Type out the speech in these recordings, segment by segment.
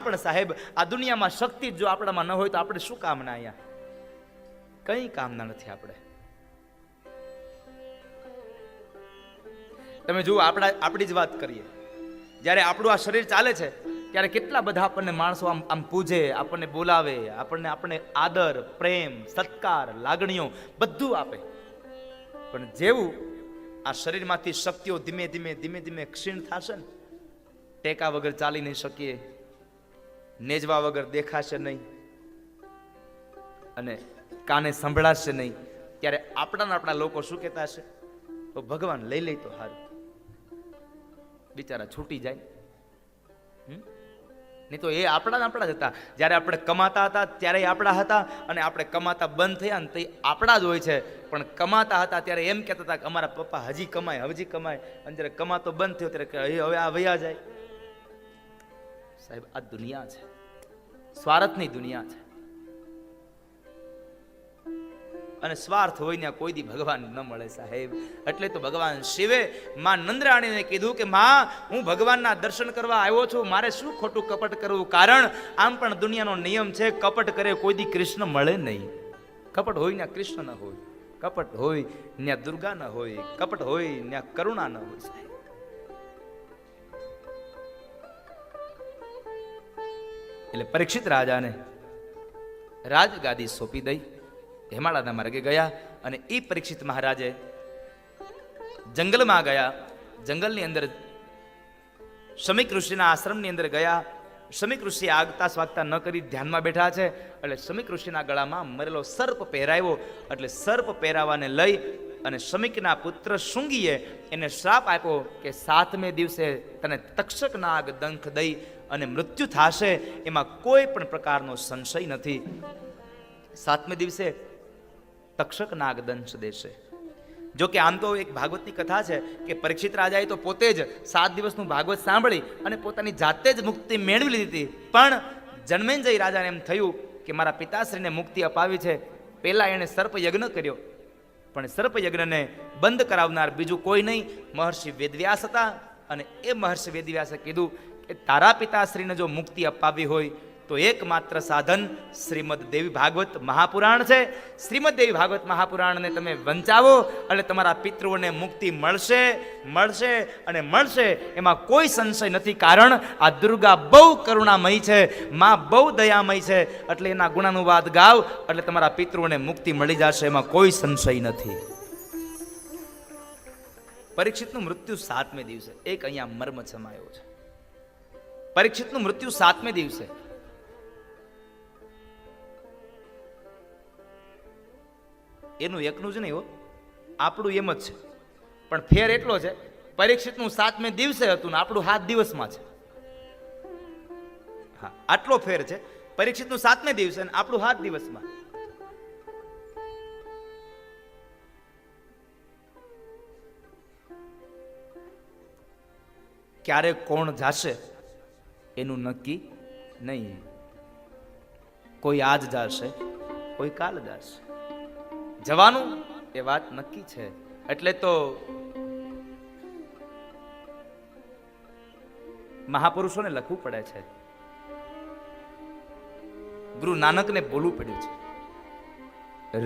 પણ સાહેબ આ દુનિયામાં શક્તિ જો આપણામાં ન હોય તો આપણે શું કામના? અહીંયા કઈ કામના નથી આપણે. તમે જુઓ, આપણી જ વાત કરીએ. જ્યારે આપણું આ શરીર ચાલે છે ત્યારે કેટલા બધા આપણને માણસો આમ પૂજે, આપણને બોલાવે, આપણને આદર, પ્રેમ, સત્કાર, લાગણીઓ બધું આપે. પણ જેવું આ શરીરમાંથી શક્તિઓ ધીમે ધીમે ક્ષીણ થશે ને, ટેકા વગર ચાલી નહીં શકીએ, નેજવા વગર દેખાશે નહીં અને કાને સંભળાશે નહીં, ત્યારે આપણા લોકો શું કહેતા હશે? તો ભગવાન લઈ લે તો હારું, બિચારા છૂટી જાય. નહીં તો એ આપણા જ હતા. જ્યારે આપણે કમાતા હતા ત્યારે આપણા હતા, અને આપણે કમાતા બંધ થયા ને તે આપણા જ હોય છે. પણ કમાતા હતા ત્યારે એમ કહેતા હતા કે અમારા પપ્પા હજી કમાય, અને જ્યારે કમાતો બંધ થયો ત્યારે હવે આ વયા જાય. સાહેબ, આ દુનિયા છે, સ્વાર્થની દુનિયા છે. અને સ્વાર્થ હોય ને કોઈ દી ભગવાન ન મળે સાહેબ. એટલે તો ભગવાન શિવે માં નંદરાણીને કીધું કે માં, હું ભગવાનના દર્શન કરવા આવ્યો છું, મારે શું ખોટું કપટ કરવું? કારણ આમ પણ દુનિયાનો નિયમ છે, કપટ કરે કોઈ દી કૃષ્ણ મળે નહીં. કપટ હોય ને કૃષ્ણ ન હોય, કપટ હોય ને દુર્ગા ન હોય, કપટ હોય ને કરુણા ન હોય સાહેબ. એટલે પરીક્ષિત રાજાને રાજગાદી સોંપી દઈ હેમાળાના માર્ગે ગયા. અને એ પરીક્ષિત મહારાજે જંગલમાં ગયા. જંગલની અંદર શમીક ઋષિના આશ્રમની અંદર ગયા. શમીક ઋષિ આગતા સ્વાગતા ન કરી ધ્યાનમાં બેઠા છે. એટલે શમીક ઋષિના ગળામાં મરેલો સર્પ પહેરાવ્યો. એટલે સર્પ પહેરાવાને લઈ અને શમીકના પુત્ર શૃંગીએ એને શ્રાપ આપ્યો કે 7મે દિવસે તને તક્ષક નાગ દંખ દઈ અને મૃત્યુ થશે, એમાં કોઈ પણ પ્રકારનો સંશય નથી. 7મે દિવસે તક્ષક નાગ દંશ દેશે. જો કે આમ તો એક ભાગવતની કથા છે કે પરીક્ષિત રાજાએ તો પોતે જ 7 દિવસનું ભાગવત સાંભળી અને પોતાની જાતે જ મુક્તિ મેળવી લીધી. પણ જન્મેજય રાજાને એમ થયું કે મારા પિતાશ્રીને મુક્તિ અપાવી છે. પહેલા એણે સર્પ યજ્ઞ કર્યો, પણ સર્પ યજ્ઞને બંધ કરાવનાર બીજું કોઈ નહીં, મહર્ષિ વેદવ્યાસ હતા. અને એ મહર્ષિ વેદવ્યાસે કીધું કે તારા પિતાશ્રીને જો મુક્તિ અપાવી હોય તો એકમાત્ર સાધન શ્રીમદ દેવી ભાગવત મહાપુરાણ છે. શ્રીમદ દેવી ભાગવત મહાપુરાણને તમે વંચાવો એટલે તમારા પિતૃઓને મુક્તિ મળશે, મળશે અને મળશે, એમાં કોઈ સંશય નથી. કારણ આ દુર્ગા બહુ કરુણામય છે, માં બહુ દયામય છે. એટલે એના ગુણાનુવાદ ગાવ એટલે તમારા પિતૃઓને મુક્તિ મળી જશે, એમાં કોઈ સંશય નથી. પરીક્ષિતનું મૃત્યુ 7મે દિવસે. એક અહીંયા મર્મ સમાયો છે. પરીક્ષિતનું મૃત્યુ 7મે દિવસે. એનું એકનું જ નહીં હો, આપણું એમ જ છે. પણ ફેર એટલો છે, પરીક્ષિતનું 7મે દિવસે હતું ને આપણું 7 દિવસમાં છે. હા, આટલો ફેર છે. પરીક્ષિતનું 7મે દિવસે ને આપણું 7 દિવસમાં. ક્યારે કોણ જાશે એનું નક્કી નહીં. કોઈ આજ જાશે, કોઈ કાલ જાશે. જવાનું એ વાત નક્કી છે. એટલે તો મહાપુરુષોને લખવું પડે છે. ગુરુ નાનકને બોલવું પડ્યું છે,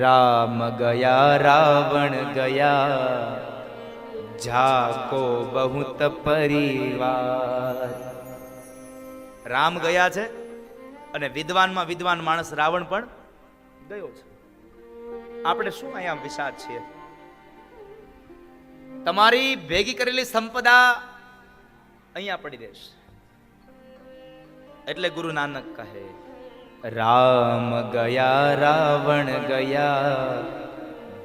રામ ગયા રાવણ ગયા, જાકો બહુત પરિવાર. રામ ગયા છે અને વિદ્વાનમાં વિદ્વાન માણસ રાવણ પણ ગયો છે. આપણે શું અહીંયા વિચાર છીએ? તમારી ભેગી કરેલી સંપદા અહીંયા પડી રહેશે. એટલે ગુરુ નાનક કહે, રામ ગયા રાવણ ગયા,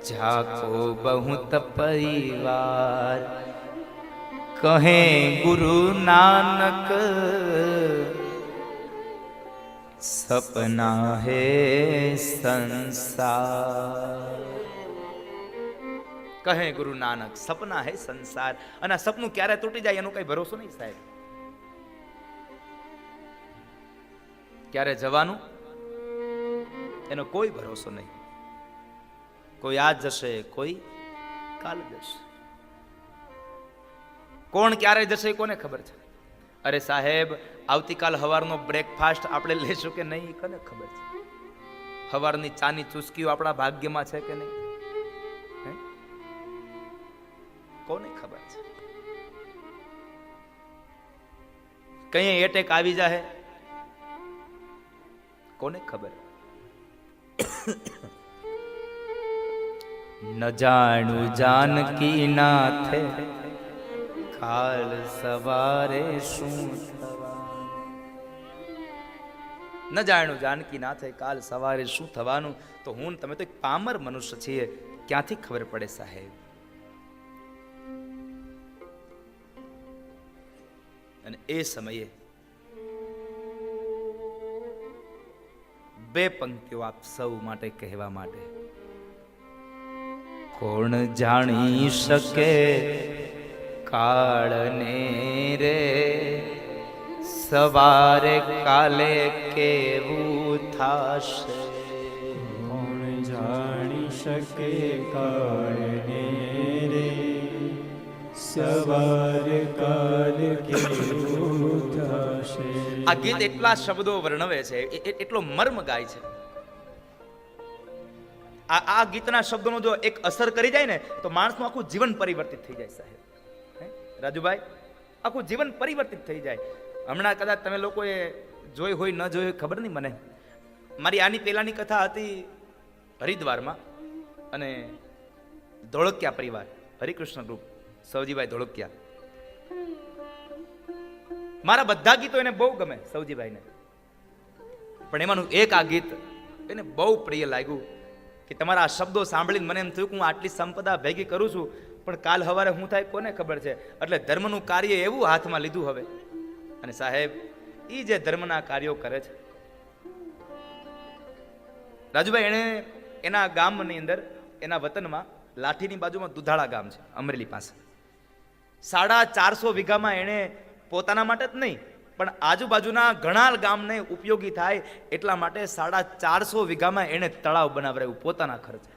જાકો બહુત પરિવાર. કહે ગુરુ નાનક સપના હે સંસાર. કહે ગુરુ નાનક સપના હે સંસાર. અને આ સપનું ક્યારે તૂટી જાય એનો કઈ ભરોસો નહીં સાહેબ. ક્યારે જવાનું એનો કોઈ ભરોસો નહીં. કોઈ આજ જશે, કોઈ કાલ જશે. કોણ ક્યારે જશે કોને ખબર છે? અરે સાહેબ, આવતીકાલ સવારનો બ્રેકફાસ્ટ આપણે લેશું કે નહીં, કોને ખબર છે? સવારની ચાની ચુસ્કીઓ આપણા ભાગ્યમાં છે કે નહીં, કોને ખબર છે? કઈ એટેક આવી જાય, કોને ખબર? ન જાણું જાનકી નાથે કાલ સવારે શું થવાનું, ન જાણું જાનકી નાથે કાલ સવારે શું થવાનું. તો હું તમે તો એક પામર મનુષ્ય છીએ, ક્યાંથી ખબર પડે સાહેબ? અને એ સમયે બે પંક્તિઓ આપ સૌ માટે કહેવા માટે. કોણ જાણી શકે કાળને રે, સવારે કાલે કેવું થાશે. કોણ જાણી શકે કાળને રે, સવારે કાલે કેવું થશે. આ ગીત એટલા શબ્દો વર્ણવે છે, એટલો મર્મ ગાય છે. આ ગીતના શબ્દોનો જો એક અસર કરી જાય ને તો માણસનું આખું જીવન પરિવર્તિત થઈ જાય સાહેબ. રાજુભાઈ, આખું જીવન પરિવર્તિત થઈ જાય. હમણાં કદાચ તમે લોકોએ જોઈ હોય ન જોઈ હોય ખબર નહીં મને. મારી આની પહેલાની કથા હતી હરિદ્વારમાં, અને ધોળકિયા પરિવાર, હરિકૃષ્ણ ગ્રુપ, સૌજીભાઈ ધોળકિયા. મારા બધા ગીતો એને બહુ ગમે સૌજીભાઈને, પણ એમાંનું એક આ ગીત એને બહુ પ્રિય લાગ્યું કે તમારા આ શબ્દો સાંભળીને મને એમ થયું કે હું આટલી સંપદા ભેગી કરું છું, પણ કાલ સવારે શું થાય કોને ખબર છે. એટલે ધર્મનું કાર્ય એવું હાથમાં લીધું હવે. અને સાહેબ, એ જે ધર્મના કાર્યો કરે છે, રાજુભાઈ, એણે એના ગામની અંદર, એના વતનમાં, લાઠીની બાજુમાં દુધાળા ગામ છે અમરેલી પાસે, 450 વીઘામાં એણે પોતાના માટે જ નહીં પણ આજુબાજુના ઘણા ગામને ઉપયોગી થાય એટલા માટે 450 વીઘામાં એણે તળાવ બનાવરાયું પોતાના ખર્ચે.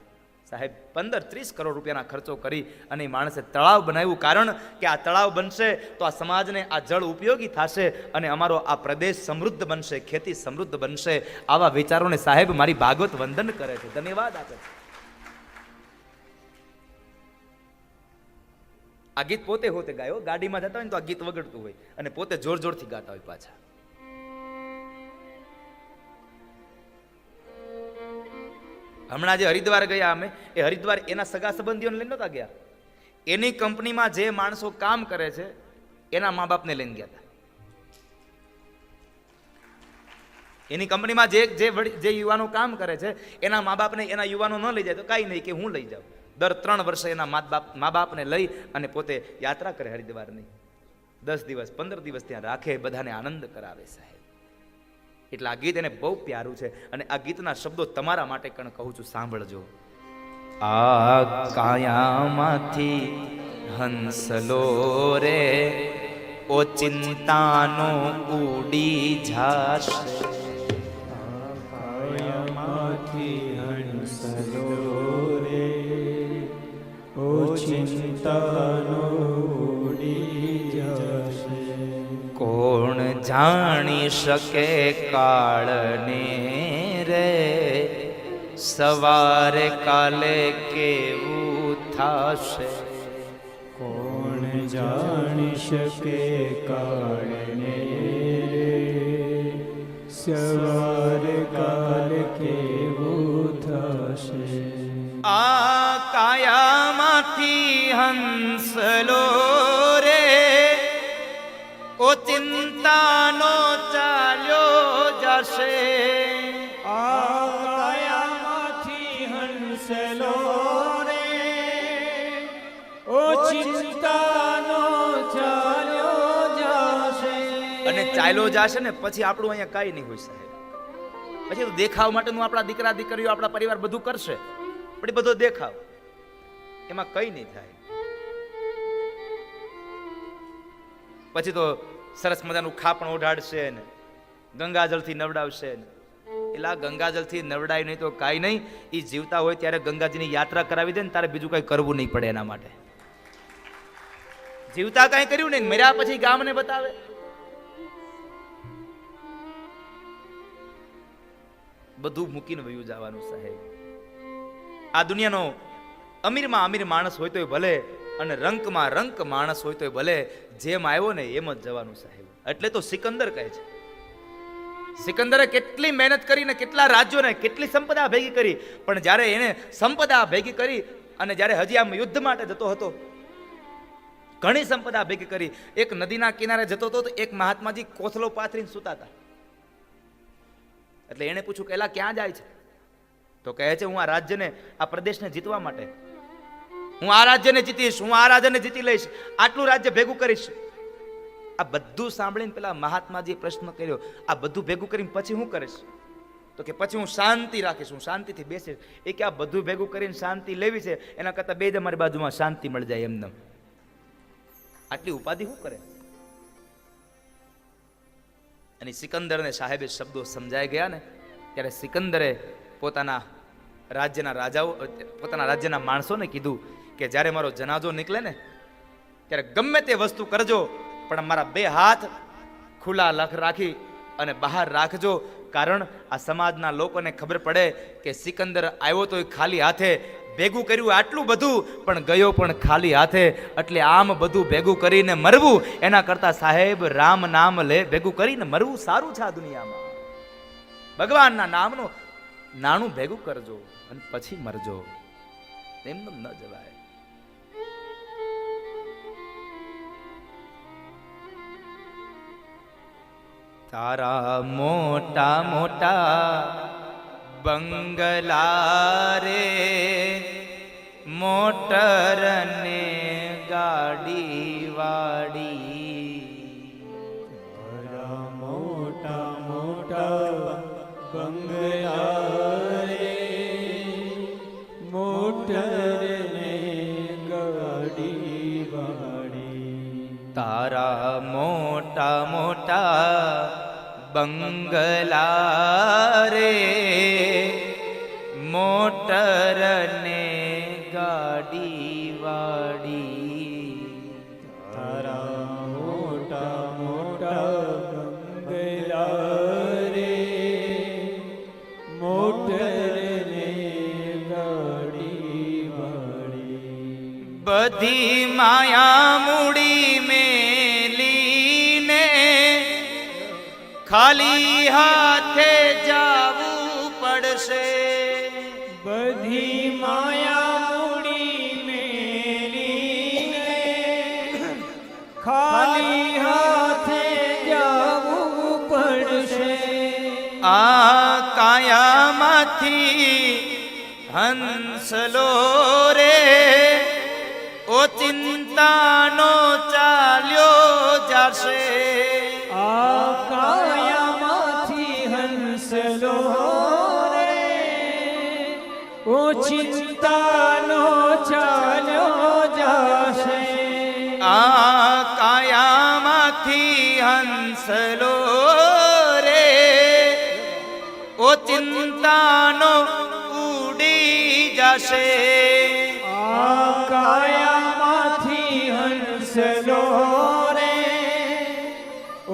સાહેબ, 15-30 કરોડ રૂપિયાના ખર્ચો કરી અને માણસે તળાવ બનાવ્યું. કારણ કે આ તળાવ બનશે તો આ સમાજને આ જળ ઉપયોગી થશે અને અમારો આ પ્રદેશ સમૃદ્ધ બનશે, ખેતી સમૃદ્ધ બનશે. આવા વિચારોને સાહેબ મારી ભાગવત વંદન કરે છે, ધન્યવાદ આપે છે. આ ગીત પોતે હોતે ગાયો, ગાડીમાં જતા હોય ને તો આ ગીત વગડતું હોય અને પોતે જોર જોરથી ગાતા હોય પાછા. હમણાં જે હરિદ્વાર ગયા અમે, એ હરિદ્વાર એના સગા સંબંધીઓને લઈને નહોતા ગયા, એની કંપનીમાં જે માણસો કામ કરે છે એના મા બાપને લઈને ગયા હતા. એની કંપનીમાં જે યુવાનો કામ કરે છે એના મા બાપને એના યુવાનો ન લઈ જાય તો કાંઈ નહીં, કે હું લઈ જાઉં. દર 3 વર્ષે એના મા બાપને લઈ અને પોતે યાત્રા કરે હરિદ્વારની. 10 દિવસ 15 દિવસ ત્યાં રાખે, બધાને આનંદ કરાવે સાહેબ. એટલે આ ગીત એને બહુ પ્યારું છે અને આ ગીતના શબ્દો તમારા માટે પણ કહું છું, સાંભળજો. આ કાયામાંથી હંસલો રે, ઓ ચિંતાનો ઉડી જાશે. કાયામાંથી હંસલો રે, ઓ ચિંતાનો ઉડી જશે. કોણ જાણી શકે કાળને રે, સવારે કાલે કેવું થાશે. કોણ જાણી શકે કાળને રે, સવારે કાલે કેવું થશે. આ કાયામાંથી હંસલો રે, ઓ ચિંતાનો ચાલ્યો જશે. આ કાયામાંથી હંસલો રે, ઓ ચિંતાનો ચાલ્યો જશે. અને ચાલ્યો જશે ને પછી આપણું અહીંયા કાંઈ નહીં હોય સાહેબ. પછી તો દેખાવ માટેનું આપણા દીકરા દીકરીઓ આપણા પરિવાર બધું કરશે, પણ એ બધો દેખાવ, એમાં કઈ નહીં થાય. પછી તો સરસ મજાનું ખાપણ ઓઢાડશે ને ગંગાજળથી નવડાવશે ને. એટલે આ ગંગાજળથી નવડાય નહીં તો કાંઈ નહીં. એ જીવતા હોય ત્યારે ગંગાજીની યાત્રા કરાવી દે ને તારે બીજું કાંઈ કરવું નહીં પડે એના માટે. જીવતા કાંઈ કર્યું નહીં, મર્યા પછી ગામને બતાવે. બધું મૂકીને વયું જવાનું સાહેબ. આ દુનિયાનો અમીરમાં અમીર માણસ હોય તોય ભલે, અને રંકમાં રંક માણસ હોય તોય ભલે, જેમ આવ્યો ને એમ જ જવાનું સાહેબ. એટલે તો સિકંદર કહે છે, સિકંદરે કેટલી મહેનત કરીને કેટલા રાજ્યોને કેટલી સંપદા ભેગી કરી, પણ જ્યારે એને સંપદા ભેગી કરી અને જ્યારે હજી આમ યુદ્ધ માટે જતો હતો, ઘણી સંપદા ભેગી કરી, એક નદીના કિનારે જતો હતો તો એક મહાત્માજી કોથળો પાથરીને સૂતા હતા. એટલે એને પૂછ્યું કે એલા ક્યાં જાય છે? તો કહે છે હું આ રાજ્યને, આ પ્રદેશને જીતવા માટે, હું આ રાજ્યને જીતીશ, હું આ રાજ્યને જીતી લઈશ, આટલું રાજ્ય ભેગું કરીશ. આ બધું સાંભળીને પેલા મહાત્માજીએ પ્રશ્ન કર્યો, આ બધું ભેગું કરીને પછી હું કરીશ? તો કે પછી હું શાંતિ રાખીશ, હું શાંતિથી બેસીશ. એ કે આ બધું ભેગું કરીને શાંતિ લેવી છે, એના કરતા બે જ અમારી બાજુમાં શાંતિ મળી જાય એમને. આટલી ઉપાધિ શું કરે? અને સિકંદરને સાહેબે શબ્દો સમજાઈ ગયા ને, ત્યારે સિકંદરે પોતાના રાજ્યના રાજાઓ, પોતાના રાજ્યના માણસોને કીધું કે જ્યારે મારો જનાજો નીકળે ને ત્યારે ગમે તે વસ્તુ કરજો, પણ મારા બે હાથ ખુલ્લા રાખી અને બહાર રાખજો. કારણ આ સમાજના લોકોને ખબર પડે કે સિકંદર આવ્યો તો ખાલી હાથે, ભેગું કર્યું આટલું બધું પણ ગયો પણ ખાલી હાથે. એટલે આમ બધું ભેગું કરીને મરવું એના કરતા સાહેબ રામ નામ લે ભેગું કરીને મરવું સારું છે. આ દુનિયામાં ભગવાનના નામનું નાણું ભેગું કરજો અને પછી મરજો, એમ ન જવાય. તારા મોટા મોટા બંગલા રે, મોટર ને ગાડી વાડી, તારા મોટા મોટા બંગલા રે, મોટર ને ગાડી વાડી. તારા મોટા મોટા બંગલા રે, મોટર ને ગાડી વાડી. તારા મોટા મોટા બંગલા રે, મોટર ને ગાડી વાડી. બધી માયા મૂડી મેલીને ખાલી હાથે જાવું પડશે. બધી માયા મૂડી મેલીને ખાલી હાથે જાવું પડશે. આ કાયામાંથી હંસલો રે, ઓ ચિંતાનો ચાલ્યો જશે. આ કાયામાંથી હંસલો રે, ઓ ચિંતાનો ચાલ્યો જશે. આ કાયામાંથી હંસલો રે, ઓ ચિંતાનો ઉડી જશે. આ કાયામાંથી હંસલો રે,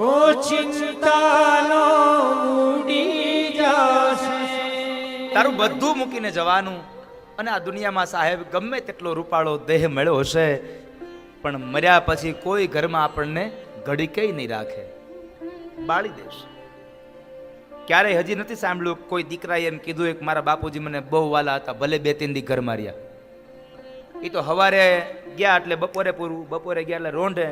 ઓ ચિંતાનો ઉડી જશે. તારું બધું મૂકીને જવાનું. અને આ દુનિયામાં સાહેબ ગમે તેટલો રૂપાળો દેહ મળ્યો હશે, પણ મર્યા પછી કોઈ ઘરમાં આપણને ઘડીકેય નહીં રાખે, બાળી દેશે. ક્યારેય હજી નથી સાંભળ્યું કોઈ દીકરાએ એમ કીધું એક મારા બાપુજી મને બહુ વાલા હતા, ભલે 2-3 દી ઘર માર્યા. એ તો હવારે ગયા એટલે બપોરે પૂરું, બપોરે ગયા એટલે રોંઢે,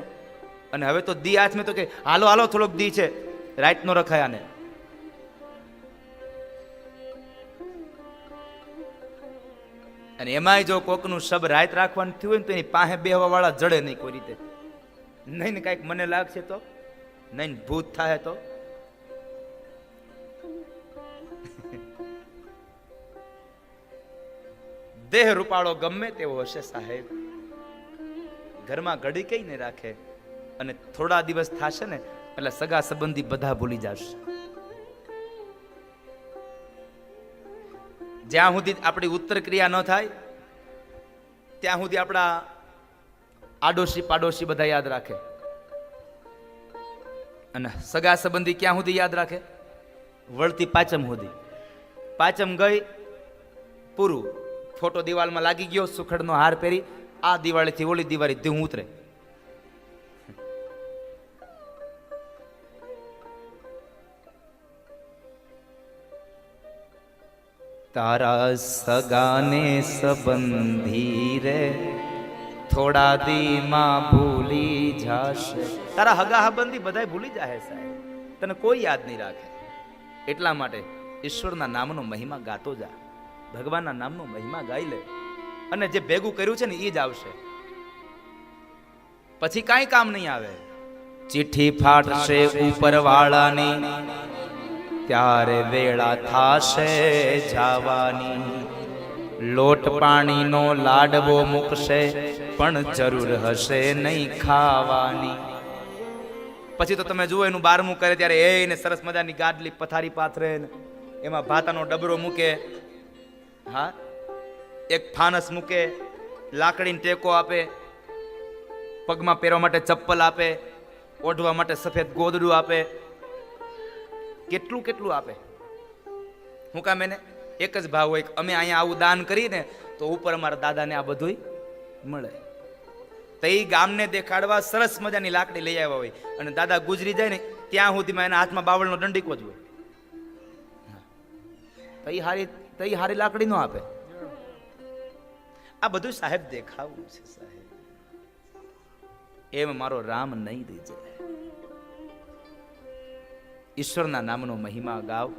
અને હવે તો દી હાથમાં તો કે હાલો હાલો થોડોક દી છે, રાત નો રખાયા ને. અને એમાંય જો કોકનું શબ રાત રાખવાનું થયું હોય ને તો એની પાસે બેહવા વાળા જડે નહીં કોઈ રીતે. નહીં ને કાંઈક મને લાગશે તો, નહીં ભૂત થાય તો. દેહ રૂપાળો ગમે તેવો હશે સાહેબ, ઘરમાં ઘડી કઈ નહીં રાખે. અને થોડા દિવસ થશે ને એટલે સગા સંબંધી બધા ભૂલી જશે. જ્યાં સુધી આપણી ઉત્તર ક્રિયા ન થાય ત્યાં સુધી આપણા આડોશી પાડોશી બધા યાદ રાખે. અને સગા સંબંધી ક્યાં સુધી યાદ રાખે? વળતી પાંચમ સુધી. પાંચમ ગઈ, પૂરું. ફોટો દિવાલમાં લાગી ગયો, સુખડનો હાર પહેરી, આ દિવાળીથી ઓલી દિવાળી ધૂમ ઉતરે. તારા સગાને સંબંધી રે થોડા દીમાં ભૂલી જાશે. તારા હગા સંબંધી બધાય ભૂલી જાય સાહેબ, તને કોઈ યાદ નહીં રાખે. એટલા માટે ઈશ્વરના નામનો મહિમા ગાતો જા, ભગવાનના નામનો મહિમા ગાઈ લે, અને જે ભેગું કર્યું છે ને એ જ આવશે, પછી કાંઈ કામ નહીં આવે. ચિઠ્ઠી ફાટશે ઉપરવાળાની, ત્યારે વેળા થાશે જાવાની. લોટ પાણીનો લાડવો મૂકશે, પણ જરૂર હશે નહીં ખાવાની. પછી તો તમે જુઓ એનું બારમું કરે ત્યારે એને સરસ મજાની ગાડલી પથારી પાથરે, એમાં ભાતાનો ડબરો મૂકે, હા, એક ફાનસ મૂકે, લાકડીને ટેકો આપે, પગમાં પહેરવા માટે ચપ્પલ આપે, ઓઢવા માટે સફેદ ગોદડું આપે, કેટલું કેટલું આપે. હું કામ એને એક જ ભાવ હોય, અમે અહીંયા આવું દાન કરીને તો ઉપર અમારા દાદાને આ બધું મળે. તો એ ગામને દેખાડવા સરસ મજાની લાકડી લઈ આવ્યા હોય, અને દાદા ગુજરી જાય ને ત્યાં સુધીમાં એના હાથમાં બાવળનો દંડીકો જ હોય. તો એ હારી લાકડી નો આપે. આ બધું સાહેબ દેખાવું છે સાહેબ. એમ મારો રામ નહીં દીજે. ઈશ્વરના નામનો મહિમા ગાવ,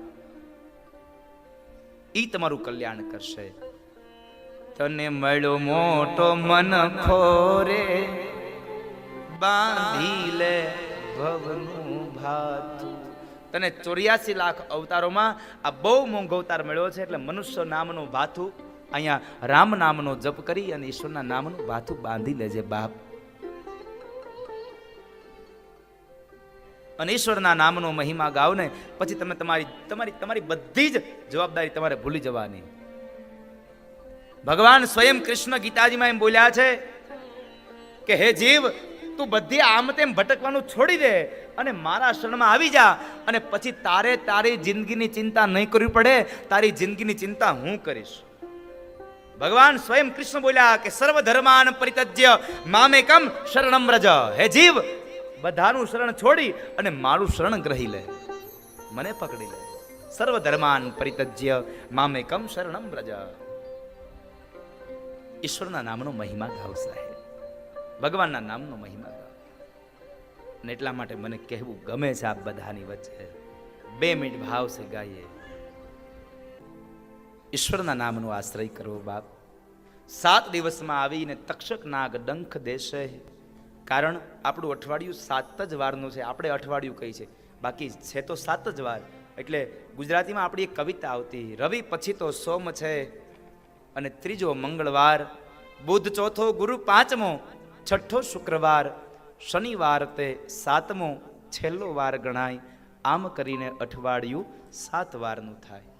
ઈ તમારું કલ્યાણ કરશે. તને મળ્યો મોટો મન ખોરે, બાંધી લે ભવનું ભાતું. તને 84 લાખ અવતારોમાં આ બહુ મોંઘો અવતાર મળ્યો છે, એટલે મનુષ્ય નામનું ભાથું અહીંયા રામ નામનો જપ કરી અને ઈશ્વરના નામનું ભાથું બાંધી લેજે બાપ. અને ઈશ્વરના નામનો મહિમા ગાવ ને પછી તમે તમારી બધી જ જવાબદારી તમારે ભૂલી જવાની. ભગવાન સ્વયં કૃષ્ણ ગીતાજીમાં એમ બોલ્યા છે કે હે જીવ, તું બધી આમ તેમ ભટકવાનું છોડી દે અને મારા શરણમાં આવી જા, અને પછી તારે તારી જિંદગીની ચિંતા નહીં કરવી પડે, તારી જિંદગીની ચિંતા હું કરીશ. ભગવાન સ્વયં કૃષ્ણ બોલ્યા કે સર્વ ધર્માન પરિત્યજ્ય મામેકમ શરણમ વ્રજ. હે જીવ, બધાનું શરણ છોડી અને મારું શરણ ગ્રહી લે, મને પકડી લે. સર્વ ધર્માન પરિત્યજ્ય મામેકમ શરણમ વ્રજ. ઈશ્વરના નામનો મહિમા ગાવ સાહેબ, ભગવાનના નામનો મહિમા ગાવ. અને એટલા માટે મને કહેવું ગમે છે આપ બધાની વચ્ચે 2 મિનિટ ભાવ સે ગાઈએ. ઈશ્વરના નામનો આશ્રય કરવો બાપ. 7 દિવસમાં આવીને તક્ષક નાગ ડંખ દેશે. કારણ આપણું અઠવાડિયું 7 જ વારનું છે. આપણે અઠવાડિયું કહી છે, બાકી છે તો 7 જ વાર. એટલે ગુજરાતીમાં આપણી એક કવિતા આવતી, રવિ પછી તો સોમ છે, અને ત્રીજો મંગળવાર, બુધ ચોથો, ગુરુ પાંચમો, છઠ્ઠો શુક્રવાર, શનિવાર તે 7મો, છેલ્લો વાર ગણાય. આમ કરીને અઠવાડિયું 7 વારનું થાય.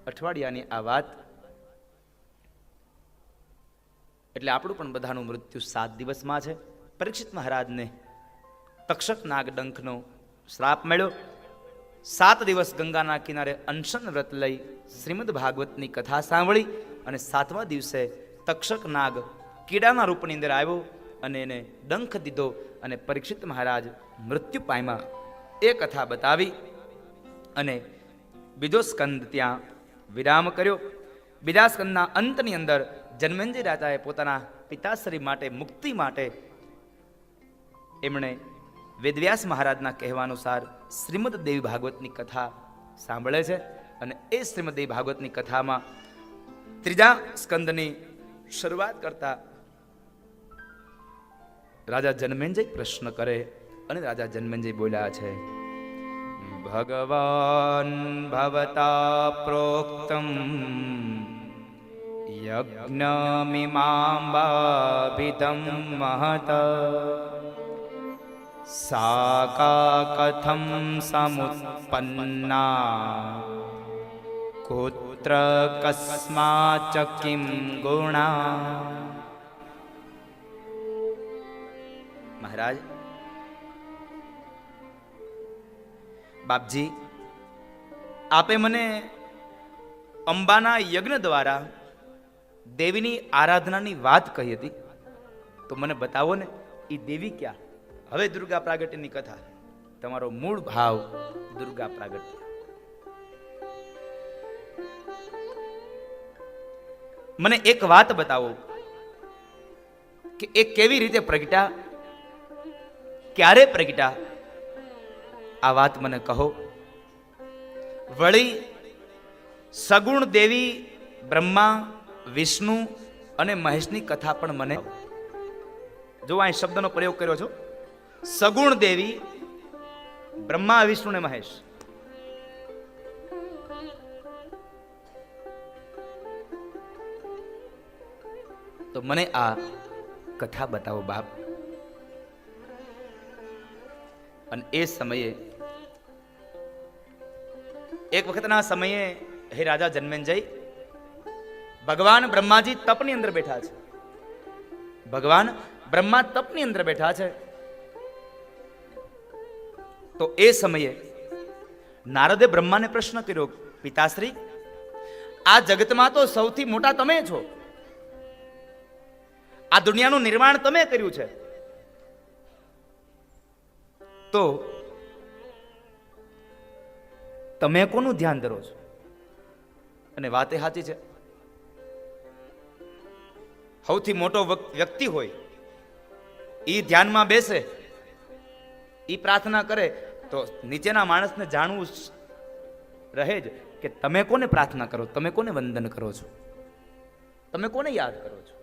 અઠવાડિયાની આ વાત. એટલે આપણું પણ બધાનું મૃત્યુ 7 દિવસમાં છે. પરીક્ષિત મહારાજને તક્ષક નાગ ડંખનો શ્રાપ મળ્યો. 7 દિવસ ગંગાના કિનારે અનશન વ્રત લઈ શ્રીમદ ભાગવતની કથા સાંભળી, અને 7મા દિવસે તક્ષક નાગ કીડાના રૂપની અંદર આવ્યો અને એને ડંખ દીધો, અને પરીક્ષિત મહારાજ મૃત્યુ પામ્યા. એ કથા બતાવી અને બીજો સ્કંદ ત્યાં વિરામ કર્યો. બીજા સ્કંદના અંતની અંદર જન્મેન્દ્ર રાજાએ પોતાના પિતાશ્રી માટે મુક્તિ માટે એમણે વેદવ્યાસ મહારાજના કહેવાનુસાર શ્રીમદ દેવી ભાગવતની કથા સાંભળે છે. અને એ શ્રીમદ દેવી ભાગવતની કથામાં ત્રીજા સ્કંદની શરૂઆત કરતા રાજા જન્મેન્દ્ર પ્રશ્ન કરે, અને રાજા જન્મેન્દ્ર બોલ્યા છે, ભગવાન ભવતા પ્રોક્તમ યજ્ઞમિમાંબાભિધમ મહત સાકા કથમ સમુત્પન્ના કુત્ર કસ્માચ કિમ ગુણા. મહારાજ, બાપજી, આપે મને અંબાના યજ્ઞ દ્વારા દેવીની આરાધનાની વાત કહી હતી. તો મને બતાવો ને, એ દેવી ક્યાં? હવે દુર્ગા પ્રાગટ્યની કથા. તમારો મૂળ ભાવ દુર્ગા પ્રાગટ્ય. મને એક વાત બતાવો કે એ કેવી રીતે પ્રગટ્યા, ક્યારે પ્રગટ્યા, આ વાત મને કહો. વળી સગુણ દેવી બ્રહ્મા, વિષ્ણુ અને મહેશની કથા પણ મને. જો અહીં શબ્દનો પ્રયોગ કર્યો છો, સગુણ દેવી, બ્રહ્મા, વિષ્ણુ અને મહેશ. તો મને આ કથા બતાવો બાપ. અને એ સમયે, એક વખતના સમયે, હે રાજા જન્મેન્જય, ભગવાન બ્રહ્માજી તપની અંદર બેઠા છે. ભગવાન બ્રહ્મા તપની અંદર બેઠા છે. તો એ સમયે નારદે બ્રહ્માને પ્રશ્ન કર્યો, પિતાશ્રી, આ જગતમાં તો સૌથી મોટા તમે છો, આ દુનિયાનું નિર્માણ તમે કર્યું છે, તો તમે કોનું ધ્યાન ધરો છો? અને વાત એ સાચી છે. સૌથી મોટો વ્યક્તિ હોય, એ ધ્યાનમાં બેસે, એ પ્રાર્થના કરે, તો નીચેના માણસને જાણવું રહે જ કે તમે કોને પ્રાર્થના કરો, તમે કોને વંદન કરો છો, તમે કોને યાદ કરો છો.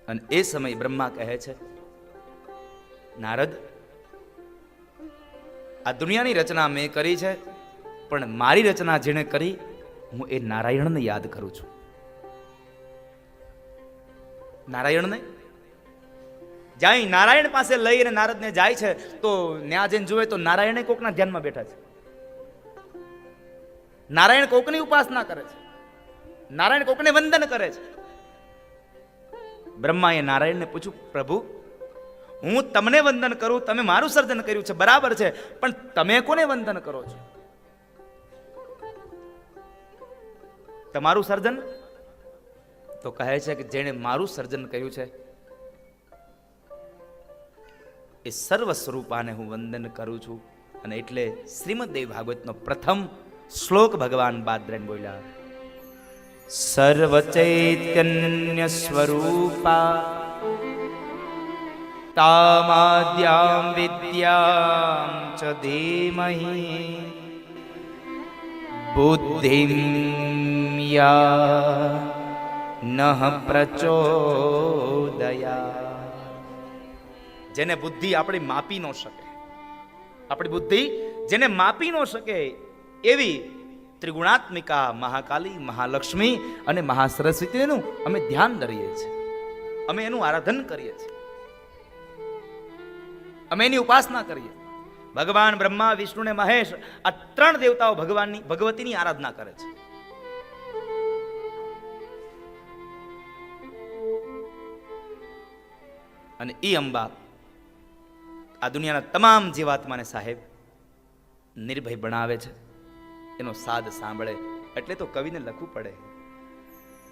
અને એ સમય બ્રહ્મા કહે છે, નારદ, આ દુનિયાની રચના મેં કરી છે, પણ મારી રચના જેણે કરી, હું એ નારાયણને યાદ કરું છું. નારાયણને જાય, નારાયણ પાસે લઈ અને નારદને જાય છે, તો ન્યા જઈને જુએ તો નારાયણ કોકના ધ્યાનમાં બેઠા છે. નારાયણ કોકની ઉપાસના કરે છે, નારાયણ કોકને વંદન કરે છે. બ્રહ્માએ નારાયણને પૂછ્યું, પ્રભુ, હું તમને વંદન કરું, તમે મારું સર્જન કર્યું છે, બરાબર છે, પણ તમે કોને વંદન કરો છો? તમારું સર્જન? તો કહે છે કે જેણે મારું સર્જન કર્યું છે, એ સર્વ સ્વરૂપાને હું વંદન કરું છું. અને એટલે શ્રીમદ દેવી ભાગવતનો પ્રથમ શ્લોક ભગવાન બાદરાયણ બોલ્યા, સર્વ ચૈતન્ય સ્વરૂપા તામાદ્યામ વિદ્યામ ચ ધીમહિ બુદ્ધિમ યા નઃ પ્રચોદયા. જેને બુદ્ધિ આપણી માપી ન શકે, આપણી બુદ્ધિ જેને માપી ન શકે, એવી ત્રિગુણાત્મિકા મહાકાલી, મહાલક્ષ્મી અને મહાસરસ્વતીનું અમે ધ્યાન ધરીએ છીએ, અમે એનું આરાધન કરીએ છીએ, અમે એની ઉપાસના કરીએ. ભગવાન બ્રહ્મા, વિષ્ણુ ને મહેશ, આ ત્રણ દેવતાઓ ભગવાનની, ભગવતીની આરાધના કરે છે. અને ઈ અંબા આ દુનિયાના તમામ જીવાત્માને સાહેબ નિર્ભય બનાવે છે. એનો સાદ સાંભળે એટલે તો કવિને લખવું પડે,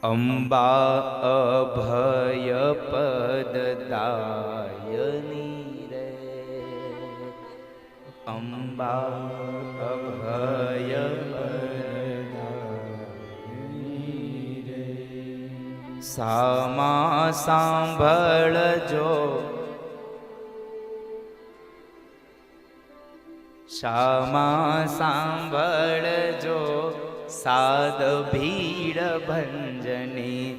અંબા અભય પદદાયની રે, અંબા અભય પદદાયની રે, સામા સાંભળજો, શામા સાંભળજો, સાદ ભીડ ભંજની,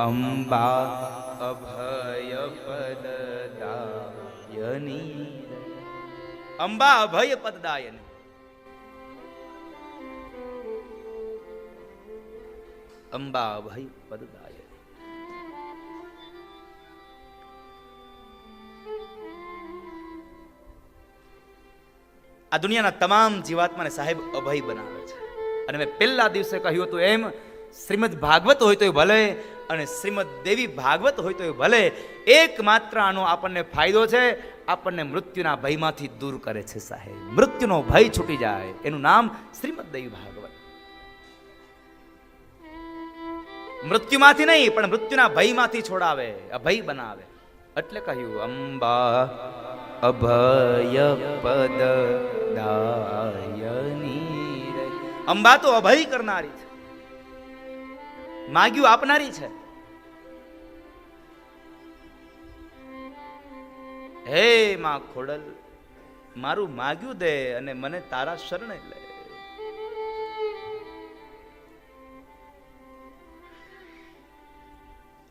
અંબા અભય પદદાયની, અંબા અભય પદદાયની. અંબા અભય પદદાયની. આ દુનિયાના તમામ જીવાત્માને સાહેબ અભય બનાવે છે. અને મેં પહેલા દિવસે કહ્યું હતું એમ, શ્રીમદ ભાગવત હોય તો ભલે અને શ્રીમદ દેવી ભાગવત હોય તો ભલે, એકમાત્ર આનો આપણને ફાયદો છે, આપણને મૃત્યુના ભયમાંથી દૂર કરે છે સાહેબ. મૃત્યુનો ભય છૂટી જાય એનું નામ શ્રીમદ દેવી ભાગવત. મૃત્યુમાંથી નહીં પણ મૃત્યુના ભયમાંથી છોડાવે, અભય બનાવે. એટલે કહ્યું અંબા અભય પદ દાયની રે. અંબા તો અભય કરનારી છે, માગ્યું આપનારી છે. હે માં ખોડલ, મારું માગ્યું દે અને મને તારા શરણે લે.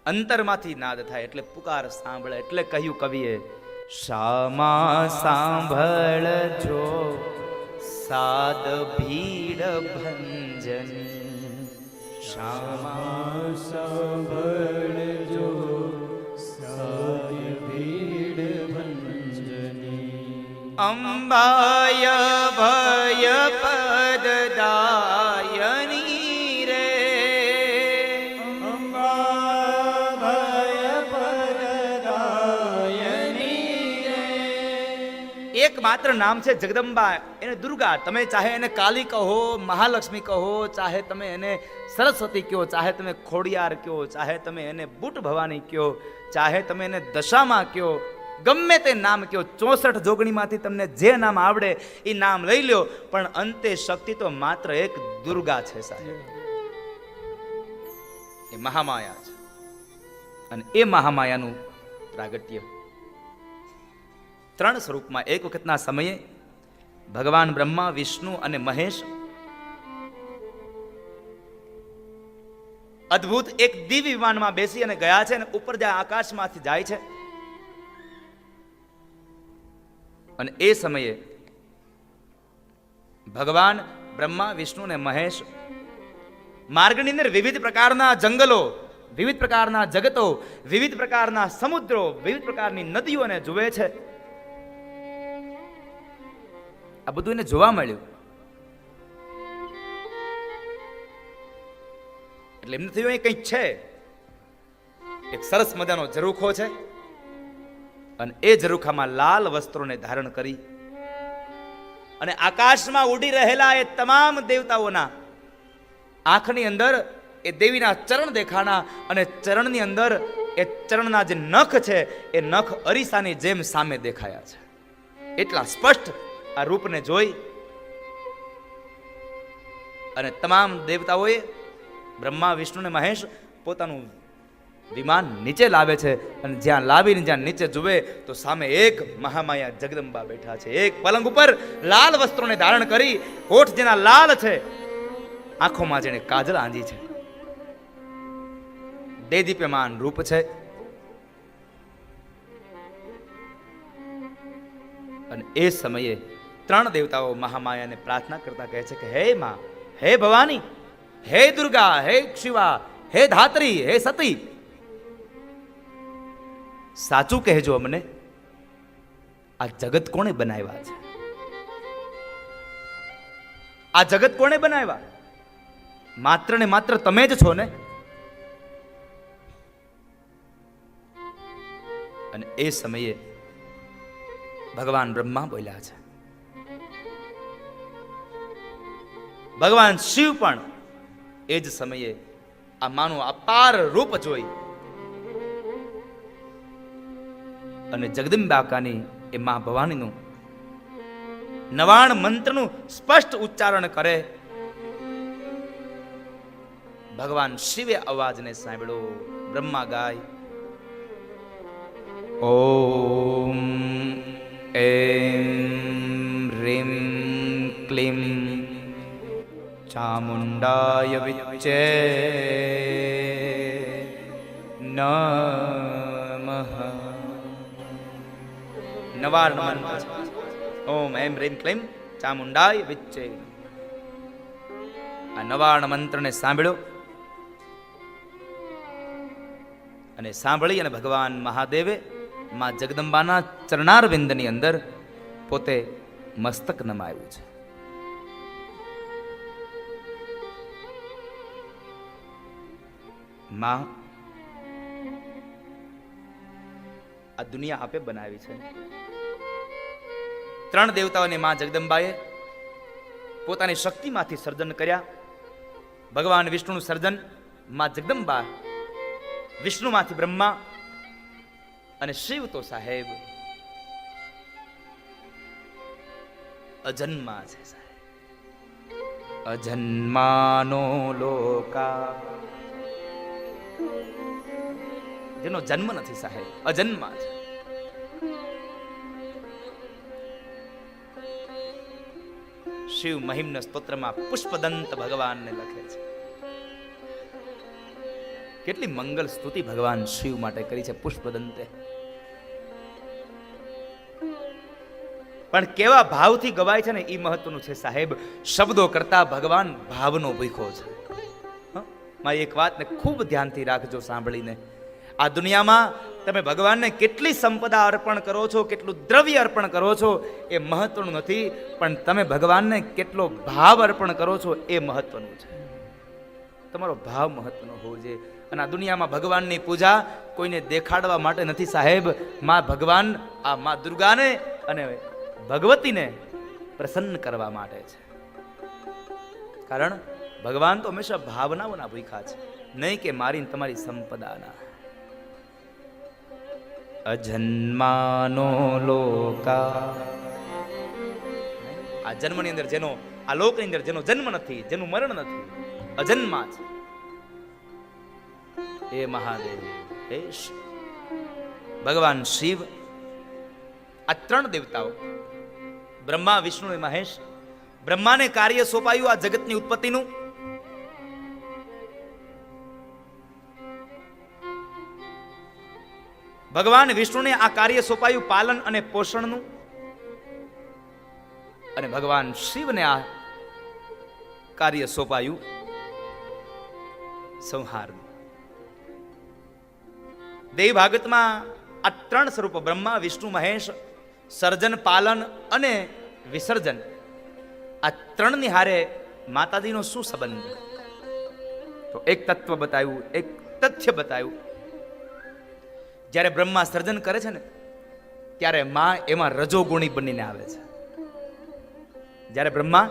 અંતરમાંથી નાદ થાય એટલે પુકાર સાંભળે. એટલે કહ્યું કવિએ, શામા સાંભળજો સાદ ભીડ ભંજની. શામા સાંભળજો સાદ ભીડ ભંજની. અંબાય ભય પદ દાયની રે. એકમાત્ર નામ છે જગદંબા, એને દુર્ગા. તમે ચાહે એને કાલી કહો, મહાલક્ષ્મી કહો, ચાહે તમે એને સરસ્વતી કહો, ચાહે તમે ખોડિયાર કહો, ચાહે તમે એને બુટ ભવાની કહો, ચાહે તમે એને દશામાં કહો, ગમે તે નામ કહો. 64 જોગણીમાંથી તમને જે નામ આવડે એ નામ લઈ લ્યો, પણ અંતે શક્તિ તો માત્ર એક દુર્ગા છે સાહેબ. એ મહામાયા છે અને એ મહામાયાનું પ્રાગટ્ય 3 સ્વરૂપમાં. એક વખતના સમયે ભગવાન બ્રહ્મા, વિષ્ણુ અને મહેશ અદ્ભુત એક દિવ્ય વિમાનમાં બેસી અને ગયા છે અને ઉપર જ્યાં આકાશમાંથી જાય છે. અને એ સમયે ભગવાન બ્રહ્મા, વિષ્ણુ અને મહેશ માર્ગની અંદર વિવિધ પ્રકારના જંગલો, વિવિધ પ્રકારના જગતો, વિવિધ પ્રકારના સમુદ્રો, વિવિધ પ્રકારની નદીઓને જુએ છે. આ બધું એને જોવા મળ્યું. એટલે એમને થયું કંઈક છે. એક સરસ મજાનો ઝરૂખો છે અને એ ઝરૂખામાં લાલ વસ્ત્રોને ધારણ કરી અને આકાશમાં ઉડી રહેલા એ તમામ દેવતાઓના આંખની અંદર એ દેવીના ચરણ દેખાણા અને ચરણની અંદર એ ચરણના જે નખ છે એ નખ અરીસાની જેમ સામે દેખાયા છે. એટલા સ્પષ્ટ આ રૂપને જોઈ અને તમામ દેવતાઓએ બ્રહ્મા, વિષ્ણુ અને મહેશ પોતાનું વિમાન નીચે લાવે છે અને જ્યાં લાવીને જ્યાં નીચે જુએ તો સામે એક મહામાયા જગદંબા બેઠા છે. એક પલંગ ઉપર લાલ વસ્ત્રોને ધારણ કરી, હોઠ જેના લાલ છે, આંખોમાં જેને કાજલ આંજી છે, દેદીપ્યમાન રૂપ છે. અને એ સમયે 3 દેવતાઓ મહામાયાને પ્રાર્થના કરતા કહે છે કે હે માં, હે ભવાની, હે દુર્ગા, હે શિવા, હે ધાત્રી, હે સતી, સાચું કહેજો અમને, આ જગત કોણે બનાવ્યા છે? આ જગત કોણે બનાવ્યા? માત્ર ને માત્ર તમે જ છો ને? અને એ સમયે ભગવાન બ્રહ્મા બોલ્યા છે. ભગવાન શિવ પણ એ જ સમયે આ માનું અપાર રૂપ જોઈ અને જગદંબાકાની એ મા ભવાનીનું 99 મંત્રનું સ્પષ્ટ ઉચ્ચારણ કરે. ભગવાન શિવે અવાજને સાંભળ્યો. બ્રહ્મા ગાય, ઓમ એમ રીમ ક્લીમ ચામુંડાય વિચ્ચે નમઃ. નવાર્ણ મંત્ર છે. ઓમ એમ રીમ ક્લીમ ચામુંડાય વિચ્ચે. આ નવાર્ણ મંત્રને સાંભળ્યો અને સાંભળી અને ભગવાન મહાદેવે માં જગદંબાના ચરણારવિંદની અંદર પોતે મસ્તક નમાવ્યું છે. માં, આ દુનિયા આપે બનાવી છે, ત્રણ દેવતાઓને માં જગદંબાએ પોતાની શક્તિમાંથી સર્જન કર્યા. ભગવાન વિષ્ણુનું સર્જન માં જગદંબા, વિષ્ણુમાંથી બ્રહ્મા અને શિવ તો સાહેબ અજન્મા છે સાહેબ. અજન્માનો લોકા, જેનો જન્મ નથી સાહેબ, અજન્મા છે. શિવ મહિમ્ન સ્તોત્રમાં પુષ્પદંત ભગવાનને લખે છે. કેટલી મંગલ સ્તુતિ ભગવાન શિવ માટે કરી છે પુષ્પદંતે. પણ કેવા ભાવથી ગવાય છે ને એ મહત્વનું છે સાહેબ. શબ્દો કરતા ભગવાન ભાવનો ભૂખો છે. મારી એક વાતને ખૂબ ધ્યાનથી રાખજો સાંભળીને. આ દુનિયામાં તમે ભગવાનને કેટલી સંપદા અર્પણ કરો છો, કેટલું દ્રવ્ય અર્પણ કરો છો એ મહત્વનું નથી, પણ તમે ભગવાનને કેટલો ભાવ અર્પણ કરો છો એ મહત્વનું છે. તમારો ભાવ મહત્વનો હોવો જોઈએ. અને આ દુનિયામાં ભગવાનની પૂજા કોઈને દેખાડવા માટે નથી સાહેબ. માં ભગવાન આ માં દુર્ગાને અને ભગવતીને પ્રસન્ન કરવા માટે છે. કારણ ભગવાન તો હંમેશા ભાવનાઓના ભૂખા છે, નહીં કે મારી તમારી સંપદાના. અજન્માનો લોકા, આ જન્મની અંદર જેનો, આ લોકની અંદર જેનો જન્મ નથી, જેનું મરણ નથી, અજન્મા છે એ મહાદેવ, એ ભગવાન શિવ. આ ત્રણ દેવતાઓ બ્રહ્મા, વિષ્ણુ અને મહેશ. બ્રહ્માને કાર્ય સોંપાયું આ જગતની ઉત્પત્તિનું. ભગવાન વિષ્ણુને આ કાર્ય સોંપાયું પાલન અને પોષણનું. અને ભગવાન શિવને આ કાર્ય સોંપાયું સંહારનું. દેવી ભાગવતમાં આ ત્રણ સ્વરૂપો બ્રહ્મા, વિષ્ણુ, મહેશ, સર્જન, પાલન અને વિસર્જન, આ ત્રણની હારે માતાજીનો શું સંબંધ? તો એક તત્વ બતાવ્યું, એક તથ્ય બતાવ્યું. જ્યારે બ્રહ્મા સર્જન કરે છે ને ત્યારે માં એમાં રજોગુણી બનીને આવે છે. જ્યારે બ્રહ્મા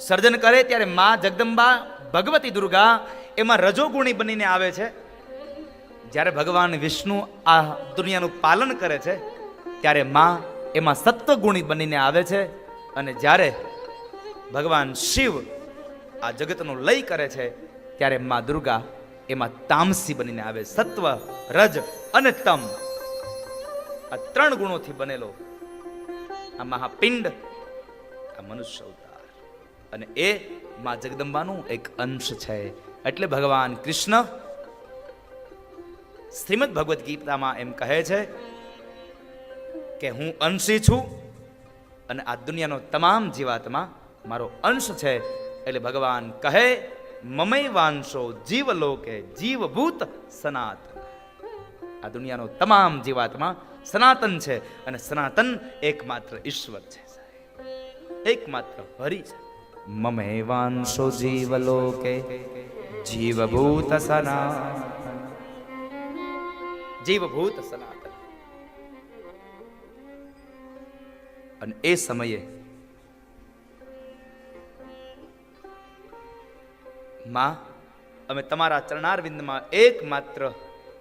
સર્જન કરે ત્યારે માં જગદંબા ભગવતી દુર્ગા એમાં રજોગુણી બનીને આવે છે. જ્યારે ભગવાન વિષ્ણુ આ દુનિયાનું પાલન કરે છે ત્યારે માં એમાં સત્વગુણી બનીને આવે છે. અને જ્યારે ભગવાન શિવ આ જગતનો લય કરે છે ત્યારે માં દુર્ગા એમાં તામસી બનીને આવે. સત્વ, રજ અને તમ, આ ત્રણ ગુણોથી બનેલો આ મહાપિંડ, આ મનુષ્ય અવતાર, અને એ માં જગદંબાનું એક અંશ છે. એટલે ભગવાન કૃષ્ણ શ્રીમદ ભગવદ્ ગીતામાં એમ કહે છે કે હું અંશી છું અને આ દુનિયાનો તમામ જીવાત્મા મારો અંશ છે. એટલે ભગવાન કહે મમૈ વાંશો જીવલોકે જીવભૂત સનાતન. આ દુનિયાનો તમામ જીવાત્મા સનાતન છે અને સનાતન એકમાત્ર ઈશ્વર છે, એકમાત્ર હરિ છે. મમૈ વાંશો જીવલોકે જીવભૂત સનાતન, જીવભૂત સનાતન. અને એ સમયે માં અમે તમારા ચરણારવિંદમાં એકમાત્ર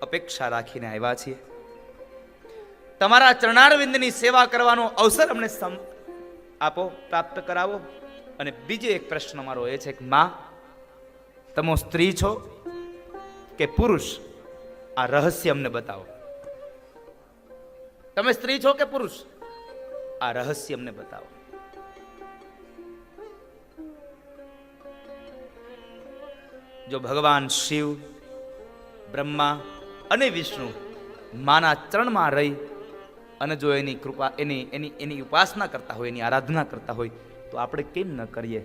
અપેક્ષા રાખીને આવ્યા છીએ. તમારા ચરણારવિંદની સેવા કરવાનો અવસર અમને આપો, પ્રાપ્ત કરાવો. અને બીજો એક પ્રશ્ન મારો એ છે કે માં, તમે સ્ત્રી છો કે પુરુષ? આ રહસ્ય અમને બતાવો. તમે સ્ત્રી છો કે પુરુષ? આ રહસ્ય અમને બતાવો. જો ભગવાન શિવ, બ્રહ્મા અને વિષ્ણુ માના ચરણમાં રહી અને જો એની કૃપા, એની ઉપાસના કરતા હોય, એની આરાધના કરતા હોય તો આપણે કેમ ન કરીએ?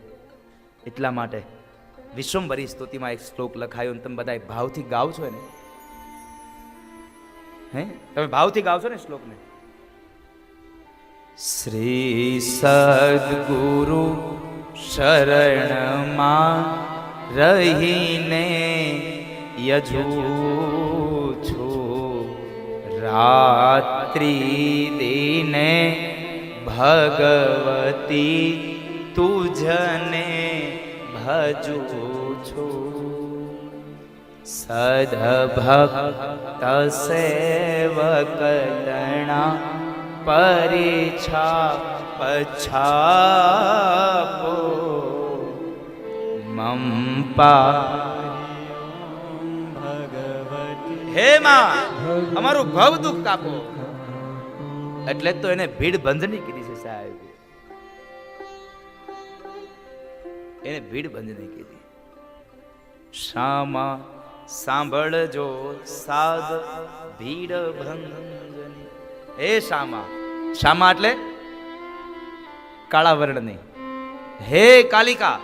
એટલા માટે વિશ્વંભરી સ્તુતિમાં એક શ્લોક લખાયો, તમે બધા ભાવથી ગાવ છો ને? હે, તમે ભાવથી ગાવ છો ને શ્લોકને? શ્રી સદગુરુ શરણમાં રહીને યજુ છું, રાત્રિ દિને ભગવતી તુજને ભજુ છું સદભક્ત સેવકતણા પરીક્ષા પછાપો મમ્પા હે માં અમારું ભવ દુઃખ કાપો. એટલે જ તો એને ભીડ બંધની કીધી છે સાહેબ, એને ભીડ બંધની કીધી. શામા સાંભળજો સાદ ભીડ ભંજની. હે શામા, શામા એટલે કાળા વર્ણની. હે કાલિકા